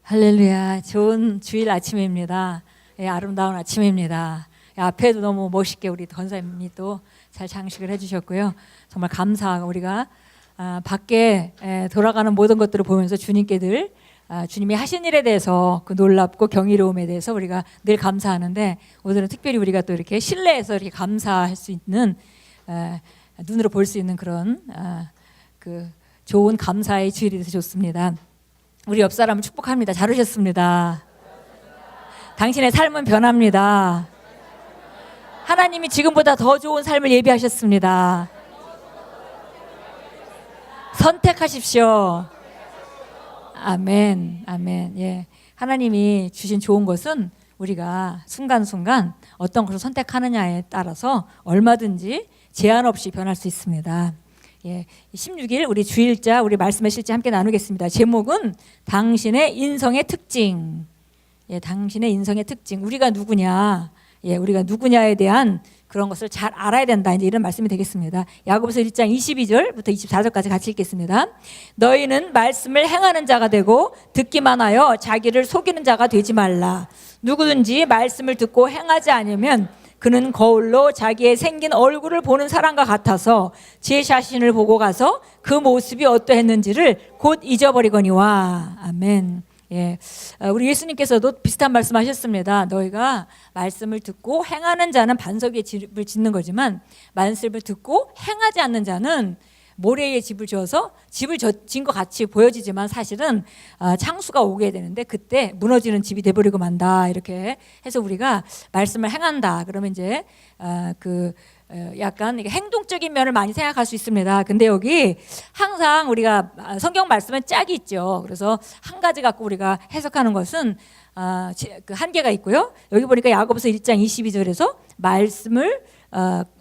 할렐루야. 좋은 주일 아침입니다. 예, 아름다운 아침입니다. 예, 앞에도 너무 멋있게 우리 권사님이 또 잘 장식을 해주셨고요. 정말 감사하고 우리가 밖에 돌아가는 모든 것들을 보면서 주님께 주님이 하신 일에 대해서 그 놀랍고 경이로움에 대해서 우리가 늘 감사하는데, 오늘은 특별히 우리가 또 이렇게 실내에서 이렇게 감사할 수 있는, 눈으로 볼 수 있는 그런 그 좋은 감사의 주일이 돼서 좋습니다. 우리 옆 사람을 축복합니다. 잘 오셨습니다. 당신의 삶은 변합니다. 하나님이 지금보다 더 좋은 삶을 예비하셨습니다. 선택하십시오. 아멘, 아멘. 예, 하나님이 주신 좋은 것은 우리가 순간순간 어떤 것을 선택하느냐에 따라서 얼마든지 제한 없이 변할 수 있습니다. 예, 16일 우리 주일자, 우리 말씀의 실제 함께 나누겠습니다. 제목은 당신의 인성의 특징. 예, 당신의 인성의 특징. 우리가 누구냐? 예, 우리가 누구냐에 대한 그런 것을 잘 알아야 된다. 이제 이런 말씀이 되겠습니다. 야고보서 1장 22절부터 24절까지 같이 읽겠습니다. 너희는 말씀을 행하는 자가 되고 듣기만 하여 자기를 속이는 자가 되지 말라. 누구든지 말씀을 듣고 행하지 않으면 그는 거울로 자기의 생긴 얼굴을 보는 사람과 같아서 제 자신을 보고 가서 그 모습이 어떠했는지를 곧 잊어버리거니와. 아멘. 예, 우리 예수님께서도 비슷한 말씀하셨습니다. 너희가 말씀을 듣고 행하는 자는 반석 위에 집을 짓는 거지만, 말씀을 듣고 행하지 않는 자는 모래에 집을 지어서 집을 지은 것 같이 보여지지만 사실은 창수가 오게 되는데 그때 무너지는 집이 돼버리고 만다. 이렇게 해서 우리가 말씀을 행한다 그러면 이제 약간 행동적인 면을 많이 생각할 수 있습니다. 근데 여기 항상 우리가 성경 말씀은 짝이 있죠. 그래서 한 가지 갖고 우리가 해석하는 것은 그 한계가 있고요. 여기 보니까 야고보서 1장 22절에서 말씀을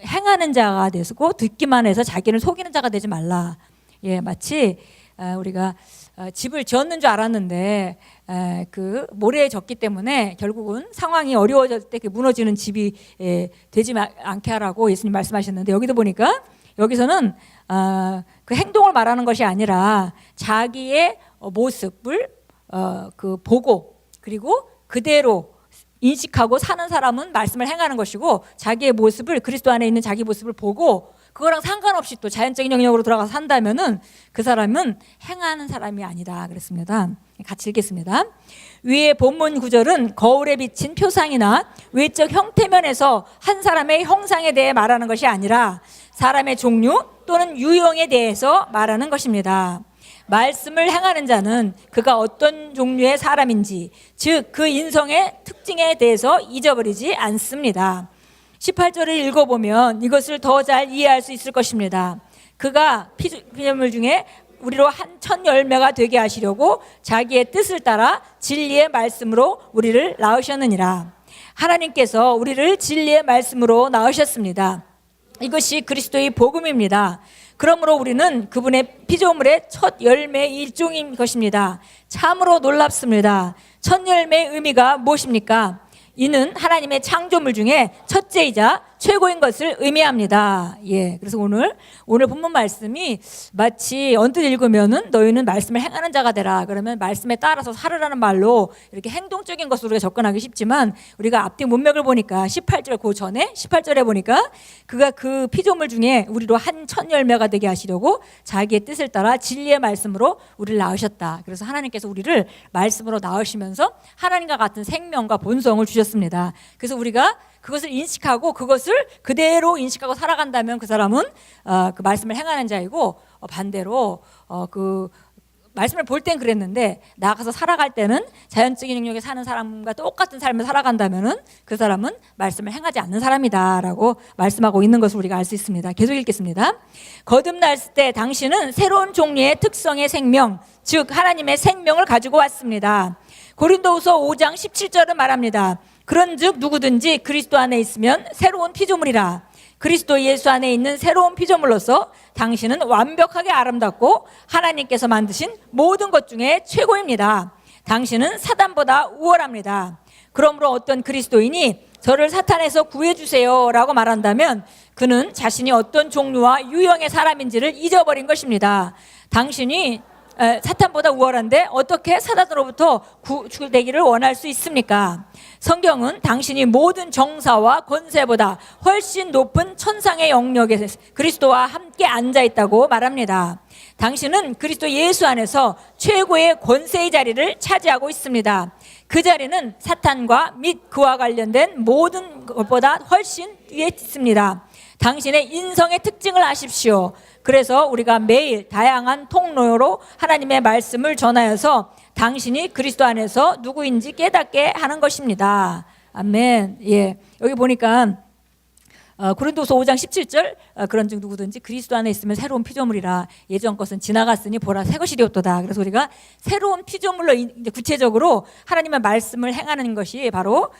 행하는 자가 되고 듣기만 해서 자기를 속이는 자가 되지 말라. 예, 마치 우리가 집을 지었는 줄 알았는데 그 모래에 졌기 때문에 결국은 상황이 어려워질 때 무너지는 집이 되지 않게 하라고 예수님 말씀하셨는데, 여기도 보니까 여기서는 그 행동을 말하는 것이 아니라 자기의 모습을 보고 그리고 그대로 인식하고 사는 사람은 말씀을 행하는 것이고, 자기의 모습을, 그리스도 안에 있는 자기 모습을 보고 그거랑 상관없이 또 자연적인 영역으로 들어가서 산다면은 그 사람은 행하는 사람이 아니다 그랬습니다. 같이 읽겠습니다. 위의 본문 구절은 거울에 비친 표상이나 외적 형태면에서 한 사람의 형상에 대해 말하는 것이 아니라 사람의 종류 또는 유형에 대해서 말하는 것입니다. 말씀을 행하는 자는 그가 어떤 종류의 사람인지, 즉 그 인성의 특징에 대해서 잊어버리지 않습니다. 18절을 읽어보면 이것을 더 잘 이해할 수 있을 것입니다. 그가 피조물 중에 우리로 한 첫 열매가 되게 하시려고 자기의 뜻을 따라 진리의 말씀으로 우리를 낳으셨느니라. 하나님께서 우리를 진리의 말씀으로 낳으셨습니다. 이것이 그리스도의 복음입니다. 그러므로 우리는 그분의 피조물의 첫 열매의 일종인 것입니다. 참으로 놀랍습니다. 첫 열매의 의미가 무엇입니까? 이는 하나님의 창조물 중에 첫째이자 최고인 것을 의미합니다. 예, 그래서 오늘 본문 말씀이 마치 언뜻 읽으면은 너희는 말씀을 행하는 자가 되라. 그러면 말씀에 따라서 살으라는 말로 이렇게 행동적인 것으로 우리가 접근하기 쉽지만, 우리가 앞뒤 문맥을 보니까 18절 그 전에 18절에 보니까 그가 그 피조물 중에 우리로 한 첫 열매가 되게 하시려고 자기의 뜻을 따라 진리의 말씀으로 우리를 낳으셨다. 그래서 하나님께서 우리를 말씀으로 낳으시면서 하나님과 같은 생명과 본성을 주셨습니다. 그래서 우리가 그것을 인식하고 그것을 그대로 인식하고 살아간다면 그 사람은 그 말씀을 행하는 자이고, 반대로 그 말씀을 볼 땐 그랬는데 나아가서 살아갈 때는 자연적인 영역에 사는 사람과 똑같은 삶을 살아간다면은 그 사람은 말씀을 행하지 않는 사람이다라고 말씀하고 있는 것을 우리가 알 수 있습니다. 계속 읽겠습니다. 거듭났을 때 당신은 새로운 종류의 특성의 생명, 즉 하나님의 생명을 가지고 왔습니다. 고린도후서 5장 17절은 말합니다. 그런즉 누구든지 그리스도 안에 있으면 새로운 피조물이라. 그리스도 예수 안에 있는 새로운 피조물로서 당신은 완벽하게 아름답고 하나님께서 만드신 모든 것 중에 최고입니다. 당신은 사단보다 우월합니다. 그러므로 어떤 그리스도인이 저를 사탄에서 구해주세요 라고 말한다면 그는 자신이 어떤 종류와 유형의 사람인지를 잊어버린 것입니다. 당신이 사탄보다 우월한데 어떻게 사탄으로부터 구출되기를 원할 수 있습니까? 성경은 당신이 모든 정사와 권세보다 훨씬 높은 천상의 영역에 그리스도와 함께 앉아 있다고 말합니다. 당신은 그리스도 예수 안에서 최고의 권세의 자리를 차지하고 있습니다. 그 자리는 사탄과 및 그와 관련된 모든 것보다 훨씬 위에 있습니다. 당신의 인성의 특징을 아십시오. 그래서 우리가 매일 다양한 통로로 하나님의 말씀을 전하여서 당신이 그리스도 안에서 누구인지 깨닫게 하는 것입니다. 아멘. 예. 여기 보니까 고린도서 5장 17절 그런즉 누구든지 그리스도 안에 있으면 새로운 피조물이라 예전 것은 지나갔으니 보라 새 것이 되었도다. 그래서 우리가 새로운 피조물로 이제 구체적으로 하나님의 말씀을 행하는 것이 바로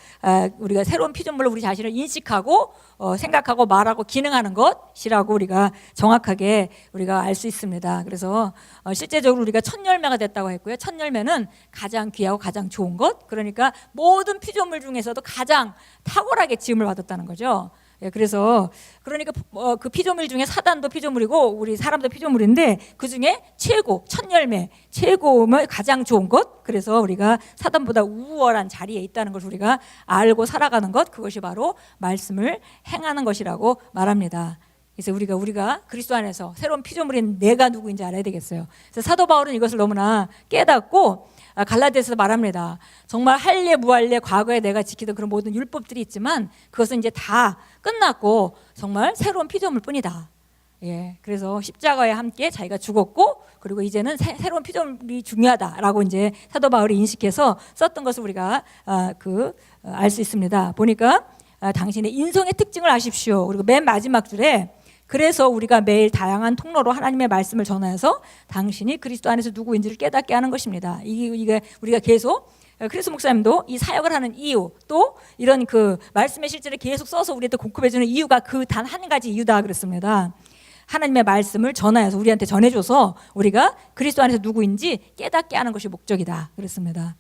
우리가 새로운 피조물로 우리 자신을 인식하고 생각하고 말하고 기능하는 것이라고 우리가 정확하게 우리가 알 수 있습니다. 그래서 실제적으로 우리가 첫 열매가 됐다고 했고요. 첫 열매는 가장 귀하고 가장 좋은 것, 그러니까 모든 피조물 중에서도 가장 탁월하게 지음을 받았다는 거죠. 예, 그래서 그러니까 그 피조물 중에 사단도 피조물이고 우리 사람도 피조물인데 그 중에 최고 첫 열매 최고면 가장 좋은 것, 그래서 우리가 사단보다 우월한 자리에 있다는 것을 우리가 알고 살아가는 것, 그것이 바로 말씀을 행하는 것이라고 말합니다. 그래서 우리가 그리스도 안에서 새로운 피조물인 내가 누구인지 알아야 되겠어요. 그래서 사도 바울은 이것을 너무나 깨닫고 갈라디아서에서 말합니다. 정말 할례 무할례 과거에 내가 지키던 그런 모든 율법들이 있지만 그것은 이제 다 끝났고 정말 새로운 피조물 뿐이다. 예, 그래서 십자가에 함께 자기가 죽었고 그리고 이제는 새로운 피조물이 중요하다라고 이제 사도 바울이 인식해서 썼던 것을 우리가 알 수 있습니다. 보니까 당신의 인성의 특징을 아십시오. 그리고 맨 마지막 줄에 그래서 우리가 매일 다양한 통로로 하나님의 말씀을 전하여서 당신이 그리스도 안에서 누구인지를 깨닫게 하는 것입니다. 이게 우리가 계속 크리스 목사님도 이 사역을 하는 이유, 또 이런 그 말씀의 실제를 계속 써서 우리한테 공급해주는 이유가 그 단 한 가지 이유다 그랬습니다. 하나님의 말씀을 전하여서 우리한테 전해줘서 우리가 그리스도 안에서 누구인지 깨닫게 하는 것이 목적이다 그랬습니다.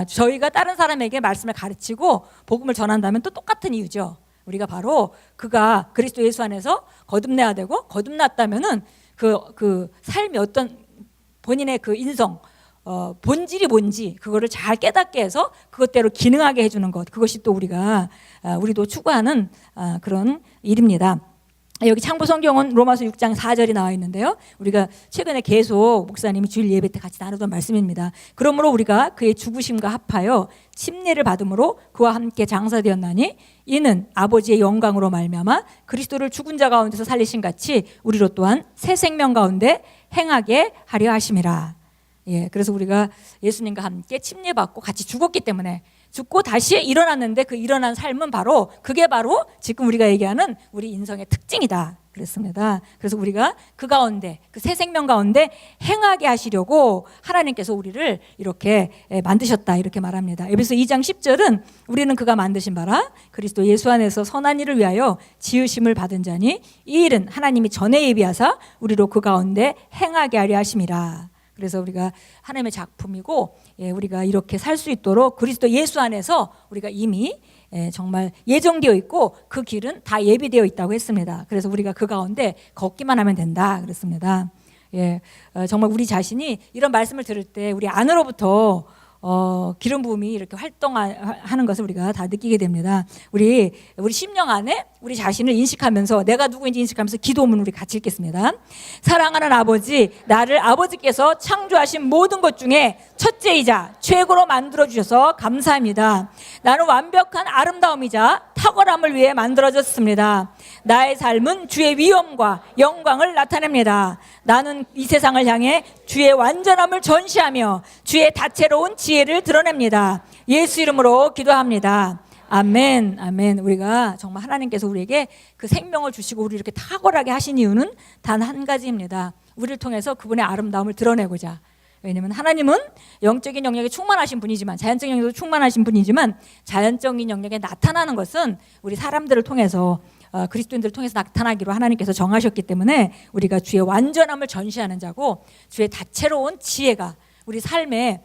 저희가 다른 사람에게 말씀을 가르치고 복음을 전한다면 또 똑같은 이유죠. 우리가 바로 그가 그리스도 예수 안에서 거듭내야 되고 거듭났다면은 그 삶이 어떤 본인의 그 인성 본질이 뭔지 그거를 잘 깨닫게 해서 그것대로 기능하게 해주는 것, 그것이 또 우리도 추구하는 그런 일입니다. 여기 창부 성경은 로마서 6장 4절이 나와 있는데요. 우리가 최근에 계속 목사님이 주일 예배 때 같이 나누던 말씀입니다. 그러므로 우리가 그의 죽으심과 합하여 침례를 받음으로 그와 함께 장사되었나니 이는 아버지의 영광으로 말미암아 그리스도를 죽은 자 가운데서 살리신 같이 우리로 또한 새 생명 가운데 행하게 하려 하심이라. 예, 그래서 우리가 예수님과 함께 침례받고 같이 죽었기 때문에 죽고 다시 일어났는데 그 일어난 삶은 그게 바로 지금 우리가 얘기하는 우리 인성의 특징이다 그랬습니다. 그래서 우리가 그 가운데 그 새 생명 가운데 행하게 하시려고 하나님께서 우리를 이렇게 만드셨다 이렇게 말합니다. 에베소 2장 10절은 우리는 그가 만드신 바라 그리스도 예수 안에서 선한 일을 위하여 지으심을 받은 자니 이 일은 하나님이 전에 예비하사 우리로 그 가운데 행하게 하려 하심이라. 그래서 우리가 하나님의 작품이고 우리가 이렇게 살 수 있도록 그리스도 예수 안에서 우리가 이미 정말 예정되어 있고 그 길은 다 예비되어 있다고 했습니다. 그래서 우리가 그 가운데 걷기만 하면 된다 그랬습니다. 예, 정말 우리 자신이 이런 말씀을 들을 때 우리 안으로부터 기름 부음이 이렇게 활동하는 것을 우리가 다 느끼게 됩니다. 우리 심령 안에 우리 자신을 인식하면서 내가 누구인지 인식하면서 기도문 우리 같이 읽겠습니다. 사랑하는 아버지, 나를 아버지께서 창조하신 모든 것 중에 첫째이자 최고로 만들어주셔서 감사합니다. 나는 완벽한 아름다움이자 탁월함을 위해 만들어졌습니다. 나의 삶은 주의 위엄과 영광을 나타냅니다. 나는 이 세상을 향해 주의 완전함을 전시하며 주의 다채로운 지혜를 드러냅니다. 예수 이름으로 기도합니다. 아멘, 아멘. 우리가 정말 하나님께서 우리에게 그 생명을 주시고 우리 이렇게 탁월하게 하신 이유는 단 한 가지입니다. 우리를 통해서 그분의 아름다움을 드러내고자. 왜냐하면 하나님은 영적인 영역에 충만하신 분이지만 자연적인 영역에도 충만하신 분이지만 자연적인 영역에 나타나는 것은 우리 사람들을 통해서 그리스도인들을 통해서 나타나기로 하나님께서 정하셨기 때문에 우리가 주의 완전함을 전시하는 자고 주의 다채로운 지혜가 우리 삶의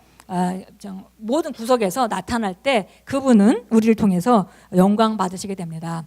모든 구석에서 나타날 때 그분은 우리를 통해서 영광 받으시게 됩니다.